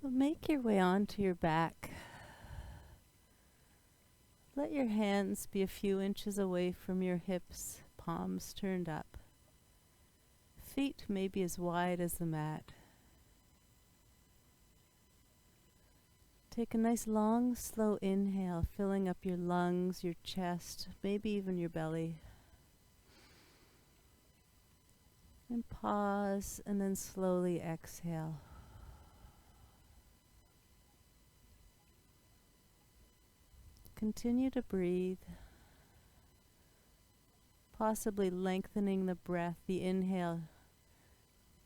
So make your way onto your back. Let your hands be a few inches away from your hips, palms turned up. Feet may be as wide as the mat. Take a nice long, slow inhale, filling up your lungs, your chest, maybe even your belly. And pause, and then slowly exhale. Continue to breathe, possibly lengthening the breath, the inhale,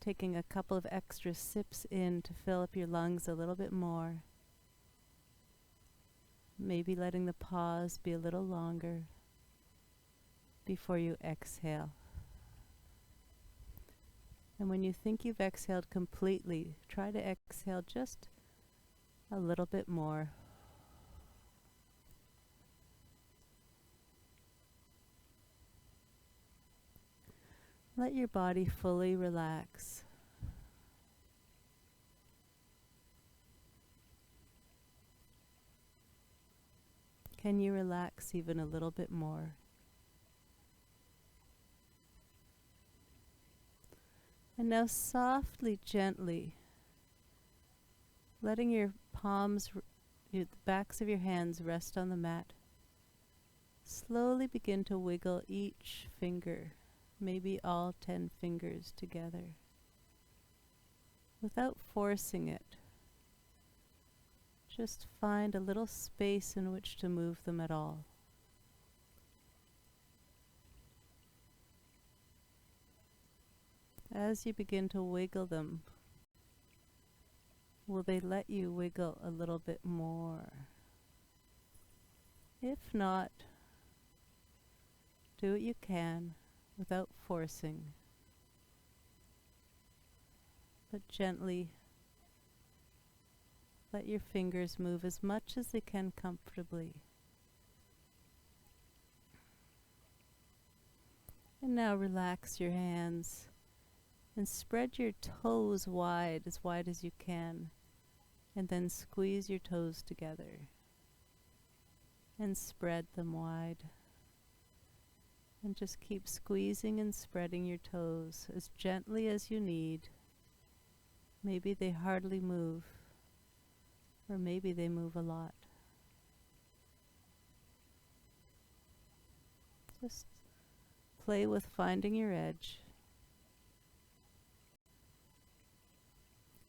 taking a couple of extra sips in to fill up your lungs a little bit more. Maybe letting the pause be a little longer before you exhale. And when you think you've exhaled completely, try to exhale just a little bit more. Let your body fully relax. Can you relax even a little bit more? And now softly, gently, letting your palms, the backs of your hands rest on the mat. Slowly begin to wiggle each finger, maybe all 10 fingers together, without forcing it. Just find a little space in which to move them at all. As you begin to wiggle them, will they let you wiggle a little bit more? If not, do what you can without forcing, but gently let your fingers move as much as they can comfortably. And now relax your hands and spread your toes wide as you can, and then squeeze your toes together and spread them wide. And just keep squeezing and spreading your toes as gently as you need. Maybe they hardly move, or maybe they move a lot. Just play with finding your edge.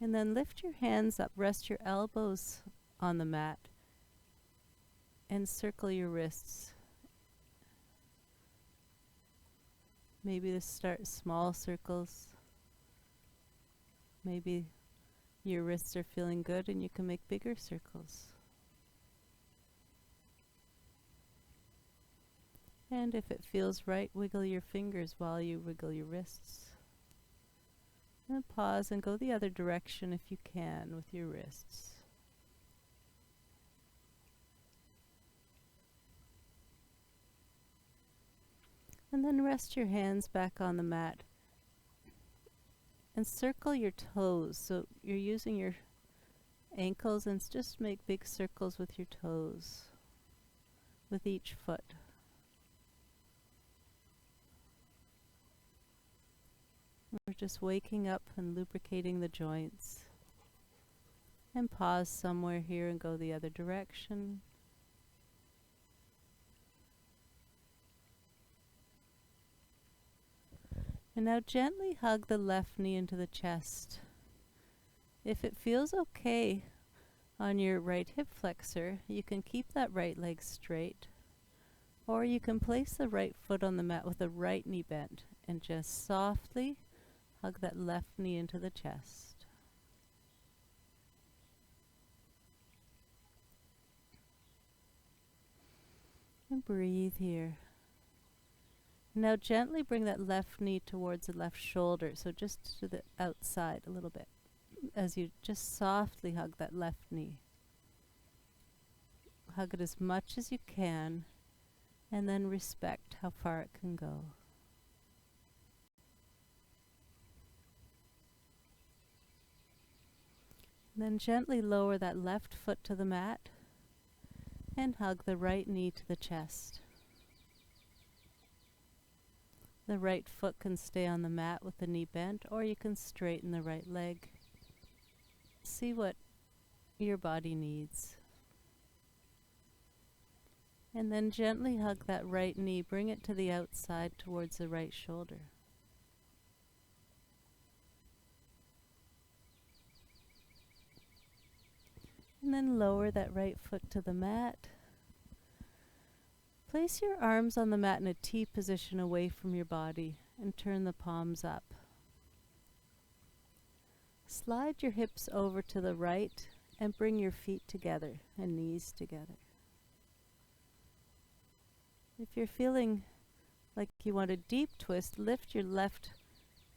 And then lift your hands up, rest your elbows on the mat, and circle your wrists. Maybe to start small circles. Maybe your wrists are feeling good and you can make bigger circles. And if it feels right, wiggle your fingers while you wiggle your wrists. And pause and go the other direction if you can with your wrists. And then rest your hands back on the mat and circle your toes. So you're using your ankles, and just make big circles with your toes, with each foot. We're just waking up and lubricating the joints. And pause somewhere here and go the other direction. And now gently hug the left knee into the chest. If it feels okay on your right hip flexor, you can keep that right leg straight. Or you can place the right foot on the mat with the right knee bent and just softly hug that left knee into the chest. And breathe here. Now gently bring that left knee towards the left shoulder, so just to the outside a little bit, as you just softly hug that left knee. Hug it as much as you can, and then respect how far it can go. Then gently lower that left foot to the mat and hug the right knee to the chest. The right foot can stay on the mat with the knee bent, or you can straighten the right leg. See what your body needs. And then gently hug that right knee, bring it to the outside towards the right shoulder. And then lower that right foot to the mat. Place your arms on the mat in a T position away from your body and turn the palms up. Slide your hips over to the right and bring your feet together and knees together. If you're feeling like you want a deep twist, lift your left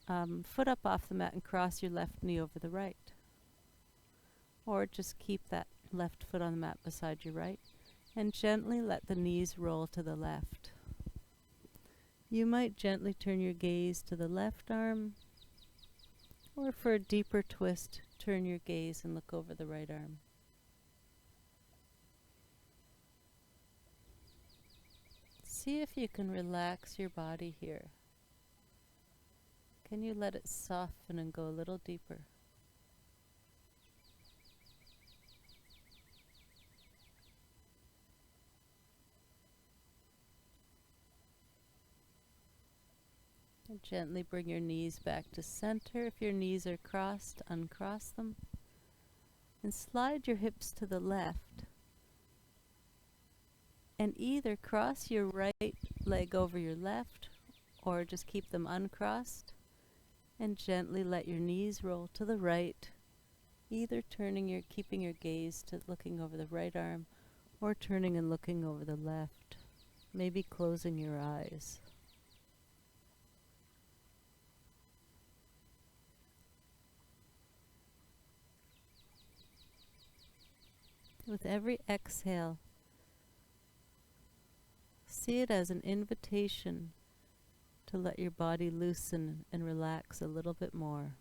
foot up off the mat and cross your left knee over the right. Or just keep that left foot on the mat beside your right and gently let the knees roll to the left. You might gently turn your gaze to the left arm, or for a deeper twist, turn your gaze and look over the right arm. See if you can relax your body here. Can you let it soften and go a little deeper? And gently bring your knees back to center. If your knees are crossed, uncross them. And slide your hips to the left. And either cross your right leg over your left, or just keep them uncrossed. And gently let your knees roll to the right, either keeping your gaze to looking over the right arm, or turning and looking over the left, maybe closing your eyes. With every exhale, see it as an invitation to let your body loosen and relax a little bit more.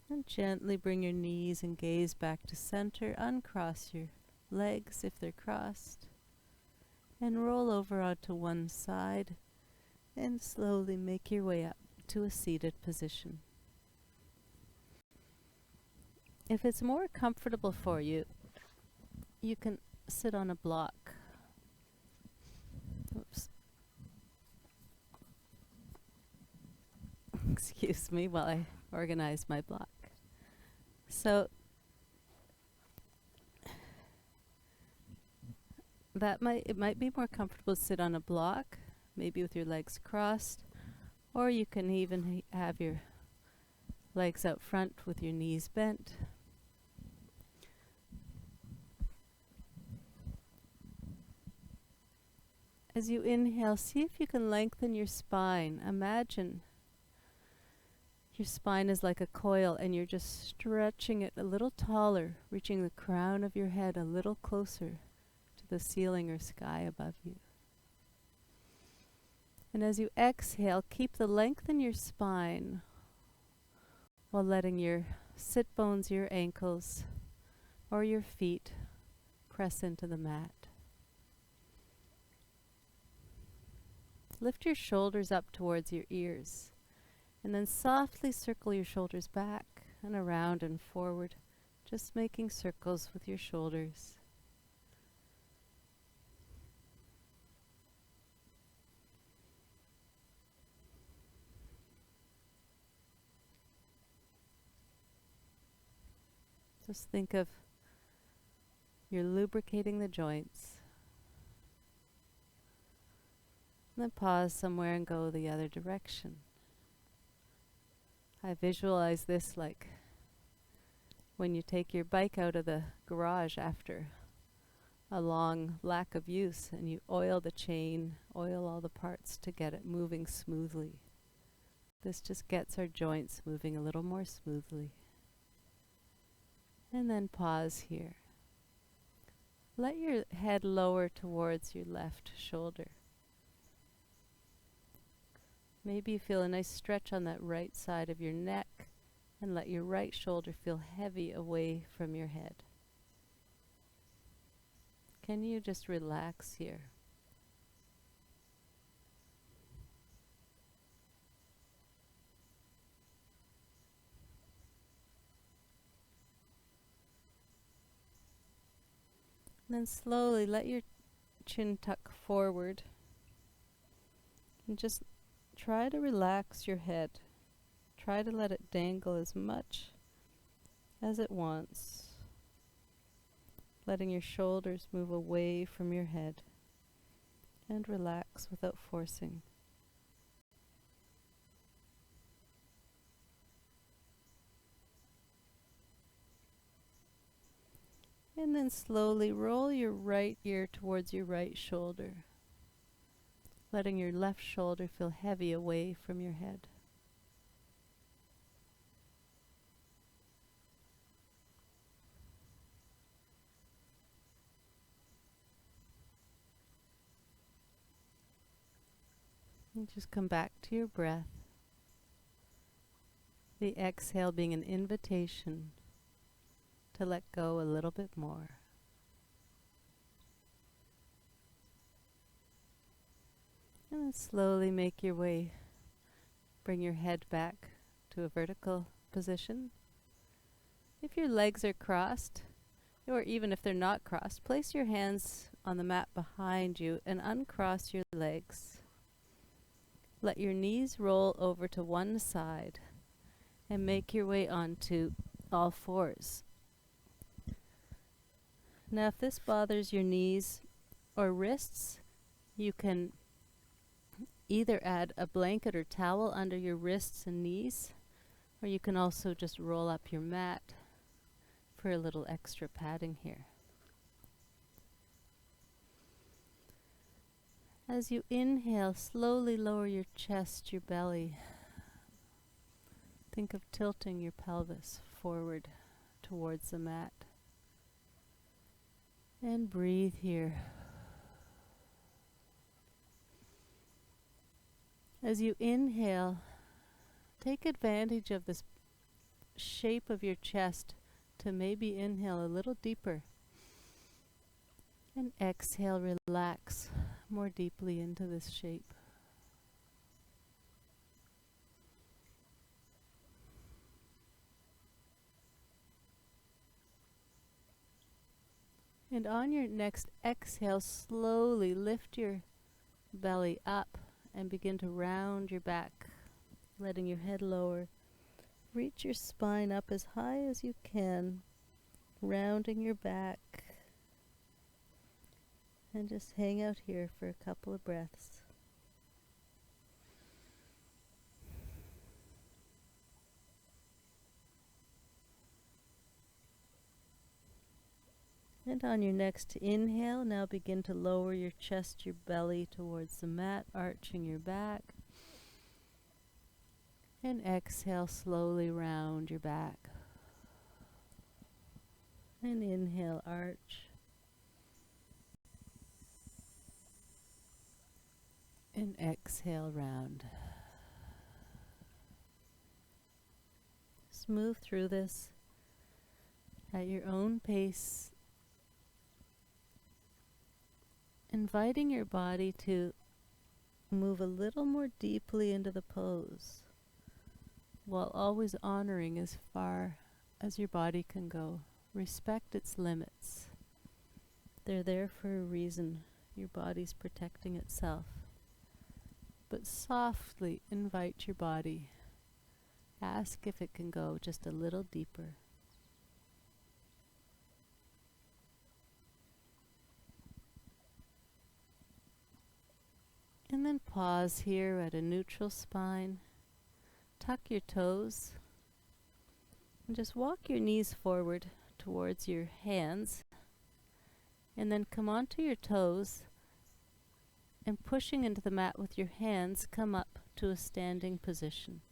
And gently bring your knees and gaze back to center. Uncross your legs if they're crossed. And roll over onto one side and slowly make your way up to a seated position. If it's more comfortable for you, you can sit on a block. Oops. Excuse me while I organize my block. So it might be more comfortable to sit on a block, maybe with your legs crossed, or you can even have your legs out front with your knees bent. As you inhale, see if you can lengthen your spine. Imagine your spine is like a coil and you're just stretching it a little taller, reaching the crown of your head a little closer to the ceiling or sky above you. And as you exhale, keep the length in your spine while letting your sit bones, your ankles, or your feet press into the mat. Lift your shoulders up towards your ears, and then softly circle your shoulders back and around and forward, just making circles with your shoulders. Just think of you're lubricating the joints. And then pause somewhere and go the other direction. I visualize this like when you take your bike out of the garage after a long lack of use and you oil the chain, oil all the parts to get it moving smoothly. This just gets our joints moving a little more smoothly. And then pause here. Let your head lower towards your left shoulder. Maybe you feel a nice stretch on that right side of your neck, and let your right shoulder feel heavy away from your head. Can you just relax here? And then slowly let your chin tuck forward and just try to relax your head. Try to let it dangle as much as it wants, letting your shoulders move away from your head, and relax without forcing. And then slowly roll your right ear towards your right shoulder, letting your left shoulder feel heavy away from your head. And just come back to your breath. The exhale being an invitation to let go a little bit more. And then slowly make your way. Bring your head back to a vertical position. If your legs are crossed, or even if they're not crossed, place your hands on the mat behind you and uncross your legs. Let your knees roll over to one side and make your way onto all fours. Now, if this bothers your knees or wrists, you can either add a blanket or towel under your wrists and knees, or you can also just roll up your mat for a little extra padding here. As you inhale, slowly lower your chest, your belly. Think of tilting your pelvis forward towards the mat. And breathe here. As you inhale, take advantage of this shape of your chest to maybe inhale a little deeper. And exhale, relax more deeply into this shape. And on your next exhale, slowly lift your belly up and begin to round your back, letting your head lower. Reach your spine up as high as you can, rounding your back. And just hang out here for a couple of breaths. And on your next inhale, now begin to lower your chest, your belly towards the mat, arching your back. And exhale, slowly round your back. And inhale, arch. And exhale, round. Just move through this at your own pace, inviting your body to move a little more deeply into the pose, while always honoring as far as your body can go. Respect its limits. They're there for a reason. Your body's protecting itself. But softly invite your body. Ask if it can go just a little deeper. And then pause here at a neutral spine. Tuck your toes. And just walk your knees forward towards your hands. And then come onto your toes. And pushing into the mat with your hands, come up to a standing position.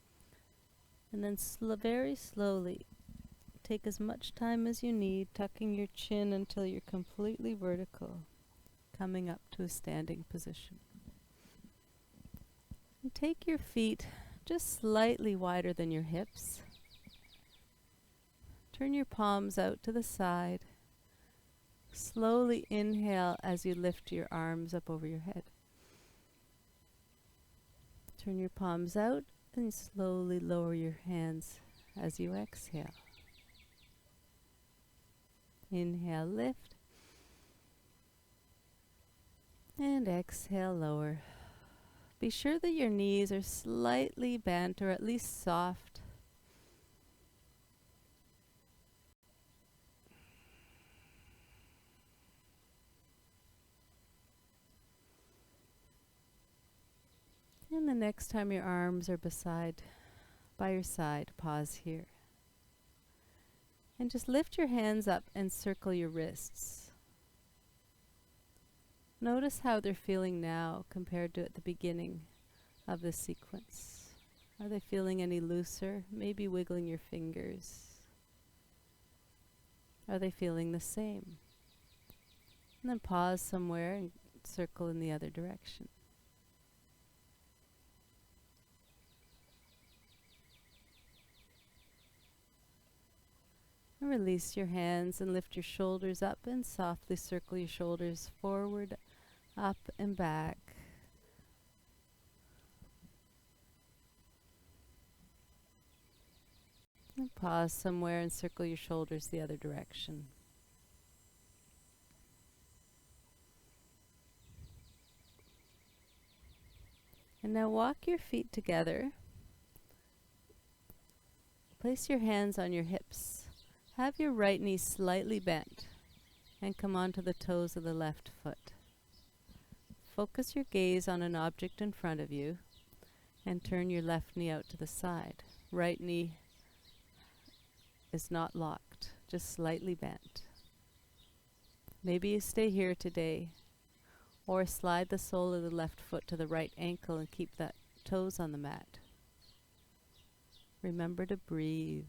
And then very slowly, take as much time as you need, tucking your chin until you're completely vertical, coming up to a standing position. And take your feet just slightly wider than your hips. Turn your palms out to the side. Slowly inhale as you lift your arms up over your head. Turn your palms out and slowly lower your hands as you exhale. Inhale, lift. And exhale, lower. Be sure that your knees are slightly bent or at least soft. And the next time your arms are by your side, pause here. And just lift your hands up and circle your wrists. Notice how they're feeling now compared to at the beginning of this sequence. Are they feeling any looser? Maybe wiggling your fingers. Are they feeling the same? And then pause somewhere and circle in the other direction. And release your hands and lift your shoulders up and softly circle your shoulders forward, up and back. And pause somewhere and circle your shoulders the other direction. And now walk your feet together. Place your hands on your hips. Have your right knee slightly bent and come onto the toes of the left foot. Focus your gaze on an object in front of you and turn your left knee out to the side. Right knee is not locked, just slightly bent. Maybe you stay here today, or slide the sole of the left foot to the right ankle and keep that toes on the mat. Remember to breathe.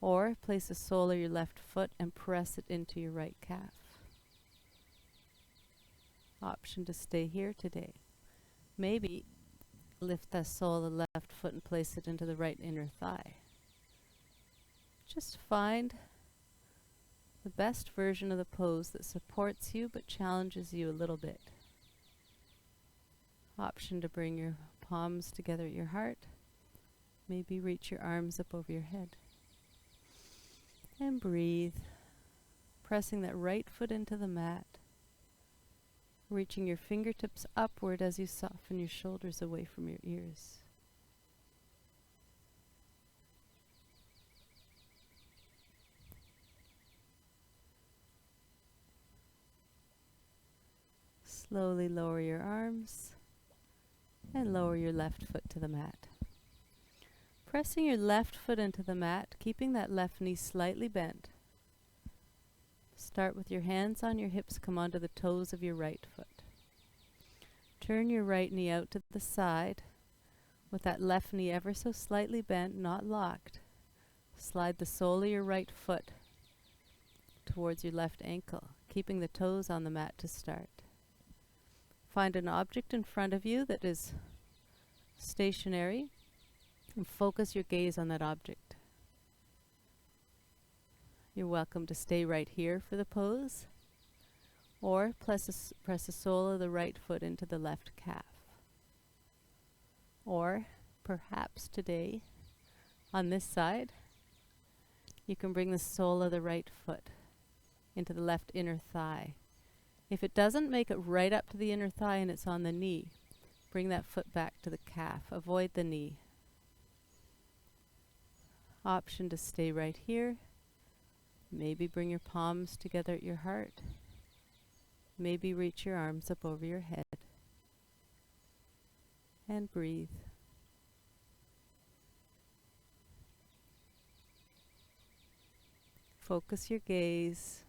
Or place the sole of your left foot and press it into your right calf. Option to stay here today. Maybe lift the sole of the left foot and place it into the right inner thigh. Just find the best version of the pose that supports you but challenges you a little bit. Option to bring your palms together at your heart. Maybe reach your arms up over your head. And breathe, pressing that right foot into the mat, reaching your fingertips upward as you soften your shoulders away from your ears. Slowly lower your arms and lower your left foot to the mat. Pressing your left foot into the mat, keeping that left knee slightly bent. Start with your hands on your hips, come onto the toes of your right foot. Turn your right knee out to the side with that left knee ever so slightly bent, not locked. Slide the sole of your right foot towards your left ankle, keeping the toes on the mat to start. Find an object in front of you that is stationary and focus your gaze on that object. You're welcome to stay right here for the pose, or press the sole of the right foot into the left calf. Or perhaps today, on this side, you can bring the sole of the right foot into the left inner thigh. If it doesn't make it right up to the inner thigh and it's on the knee, bring that foot back to the calf. Avoid the knee. Option to stay right here. Maybe bring your palms together at your heart. Maybe reach your arms up over your head. And breathe. Focus your gaze.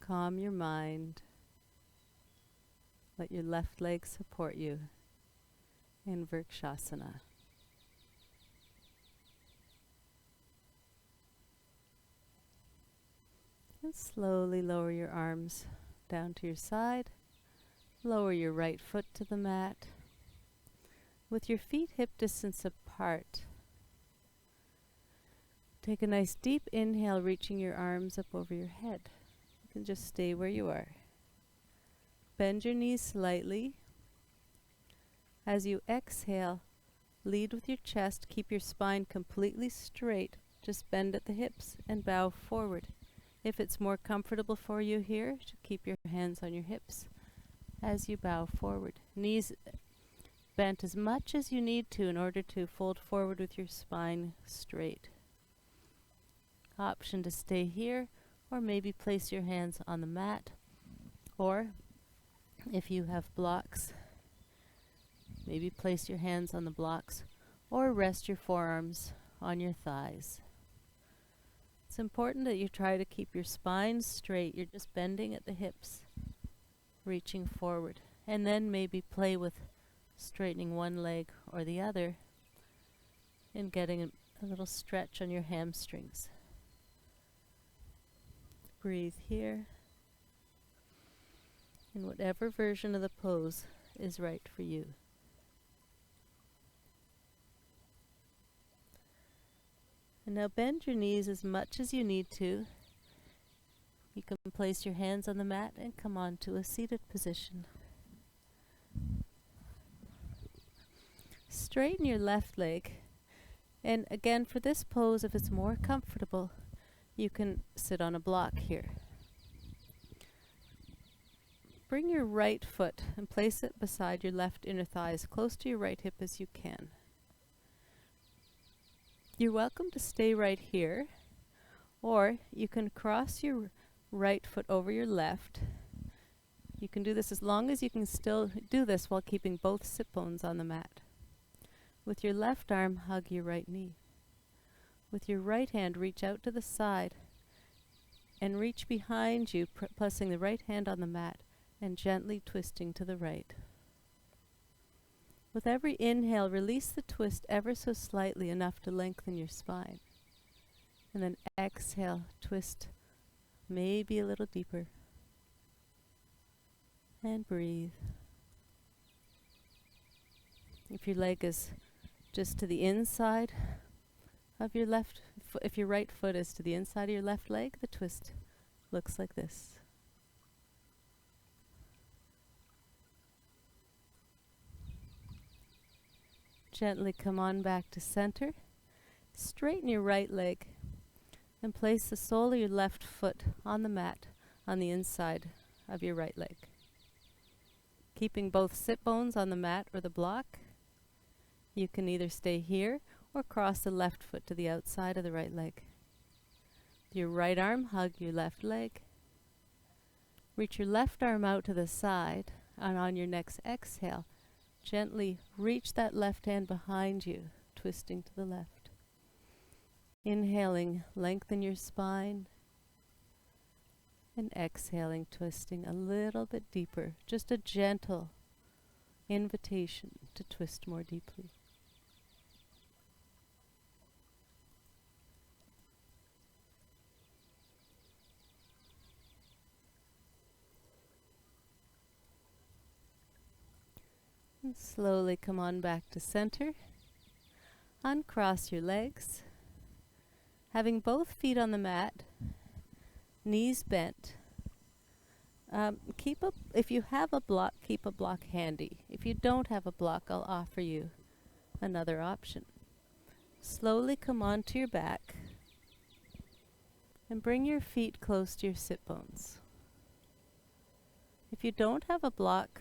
Calm your mind. Let your left leg support you in Vrikshasana. And slowly lower your arms down to your side. Lower your right foot to the mat. With your feet hip distance apart, take a nice deep inhale, reaching your arms up over your head. You can just stay where you are. Bend your knees slightly. As you exhale, lead with your chest. Keep your spine completely straight. Just bend at the hips and bow forward. If it's more comfortable for you here, keep your hands on your hips as you bow forward. Knees bent as much as you need to in order to fold forward with your spine straight. Option to stay here, or maybe place your hands on the mat, or if you have blocks, maybe place your hands on the blocks or rest your forearms on your thighs. It's important that you try to keep your spine straight. You're just bending at the hips, reaching forward, and then maybe play with straightening one leg or the other and getting a little stretch on your hamstrings. Breathe here in whatever version of the pose is right for you. And now bend your knees as much as you need to. You can place your hands on the mat and come on to a seated position. Straighten your left leg. And again, for this pose, if it's more comfortable, you can sit on a block here. Bring your right foot and place it beside your left inner thigh as close to your right hip as you can. You're welcome to stay right here, or you can cross your right foot over your left. You can do this as long as you can still do this while keeping both sit bones on the mat. With your left arm, hug your right knee. With your right hand, reach out to the side and reach behind you, placing the right hand on the mat and gently twisting to the right. With every inhale, release the twist ever so slightly, enough to lengthen your spine. And then exhale, twist maybe a little deeper. And breathe. If your leg is just to the inside of your left foot, if your right foot is to the inside of your left leg, the twist looks like this. Gently come on back to center. Straighten your right leg and place the sole of your left foot on the mat on the inside of your right leg. Keeping both sit bones on the mat or the block, you can either stay here or cross the left foot to the outside of the right leg. Your right arm, hug your left leg. Reach your left arm out to the side, and on your next exhale, gently reach that left hand behind you, twisting to the left. Inhaling, lengthen your spine. And exhaling, twisting a little bit deeper. Just a gentle invitation to twist more deeply. And slowly come on back to center. Uncross your legs. Having both feet on the mat, knees bent. If you have a block, keep a block handy. If you don't have a block, I'll offer you another option. Slowly come onto your back and bring your feet close to your sit bones. If you don't have a block,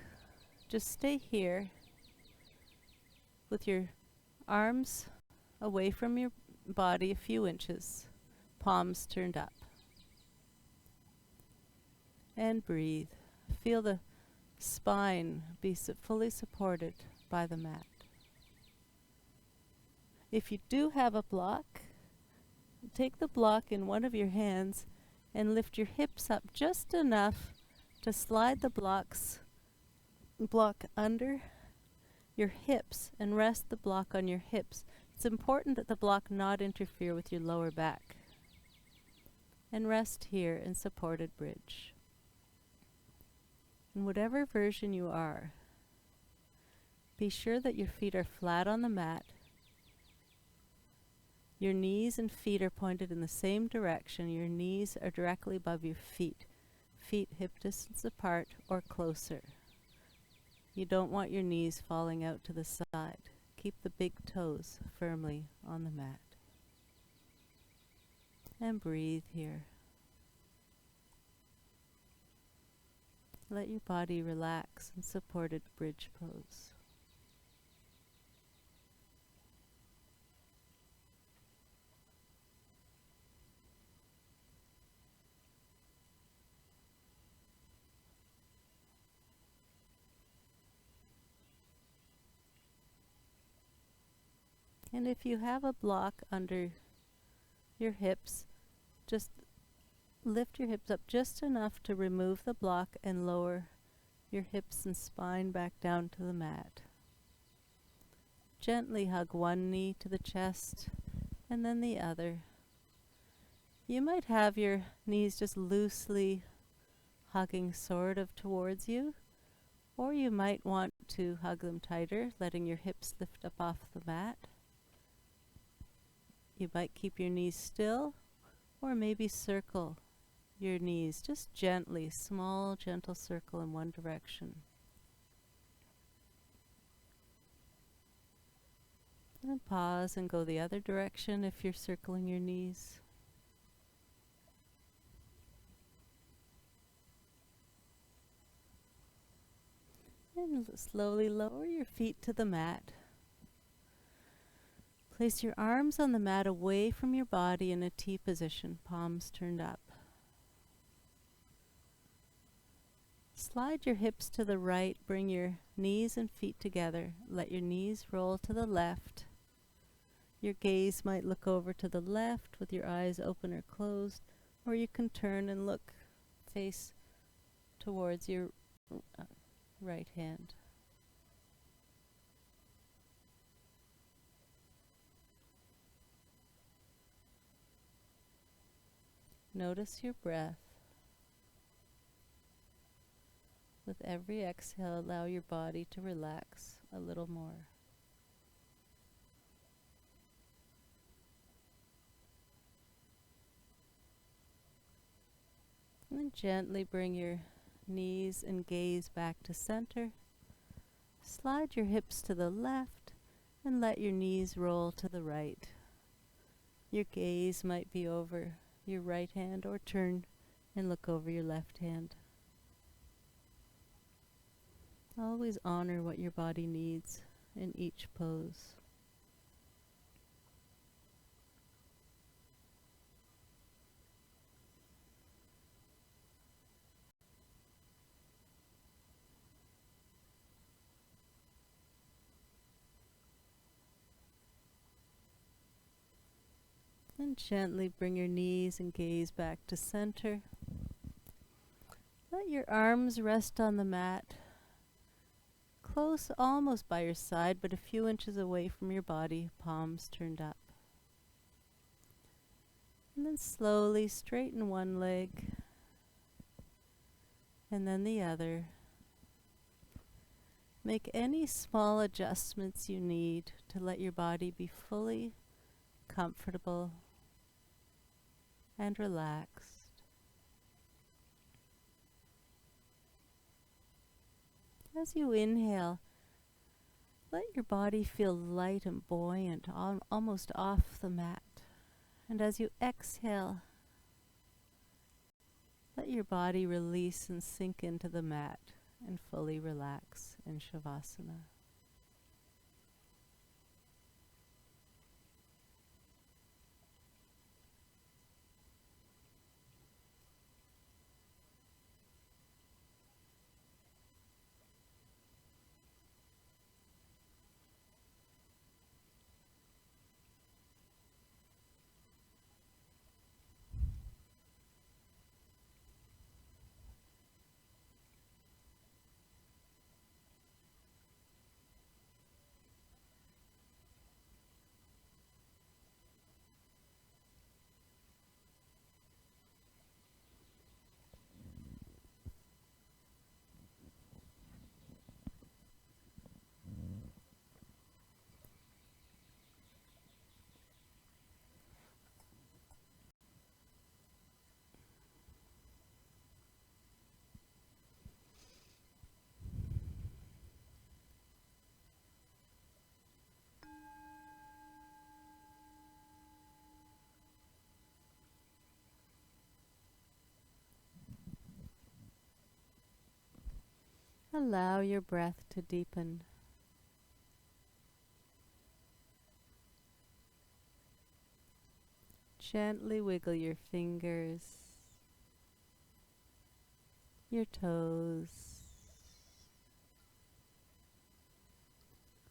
just stay here with your arms away from your body a few inches, palms turned up. And breathe. Feel the spine be fully supported by the mat. If you do have a block, take the block in one of your hands and lift your hips up just enough to slide the block under your hips and rest the block on your hips. It's important that the block not interfere with your lower back. And rest here in supported bridge. In whatever version you are, Be sure that your feet are flat on the mat. Your knees and feet are pointed in the same direction. Your knees are directly above your feet. Feet hip distance apart or closer. You don't want your knees falling out to the side. Keep the big toes firmly on the mat. And breathe here. Let your body relax in supported bridge pose. And if you have a block under your hips, just lift your hips up just enough to remove the block and lower your hips and spine back down to the mat. Gently hug one knee to the chest and then the other. You might have your knees just loosely hugging sort of towards you, or you might want to hug them tighter, letting your hips lift up off the mat. You might keep your knees still, or maybe circle your knees just gently, small, gentle circle in one direction. And pause and go the other direction if you're circling your knees. And slowly lower your feet to the mat. Place your arms on the mat away from your body in a T position, palms turned up. Slide your hips to the right, bring your knees and feet together. Let your knees roll to the left. Your gaze might look over to the left with your eyes open or closed, or you can turn and look face towards your right hand. Notice your breath. With every exhale, allow your body to relax a little more. And then gently bring your knees and gaze back to center. Slide your hips to the left and let your knees roll to the right. Your gaze might be over your right hand or turn and look over your left hand. Always honor what your body needs in each pose. And gently bring your knees and gaze back to center. Let your arms rest on the mat, close almost by your side, but a few inches away from your body, palms turned up. And then slowly straighten one leg and then the other. Make any small adjustments you need to let your body be fully comfortable and relaxed. As you inhale, let your body feel light and buoyant, almost off the mat. And as you exhale, let your body release and sink into the mat and fully relax in Shavasana. Allow your breath to deepen. Gently wiggle your fingers, your toes,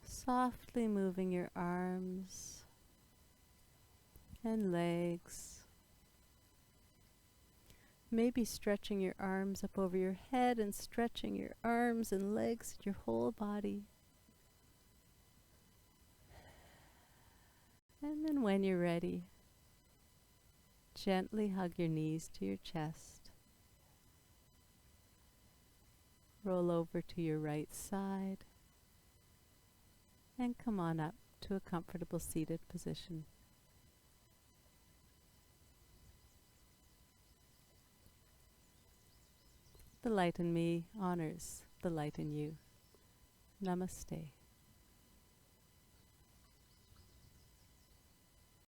softly moving your arms and legs. Maybe stretching your arms up over your head and stretching your arms and legs and your whole body. And then when you're ready, gently hug your knees to your chest. Roll over to your right side and come on up to a comfortable seated position. The light in me honors the light in you. Namaste.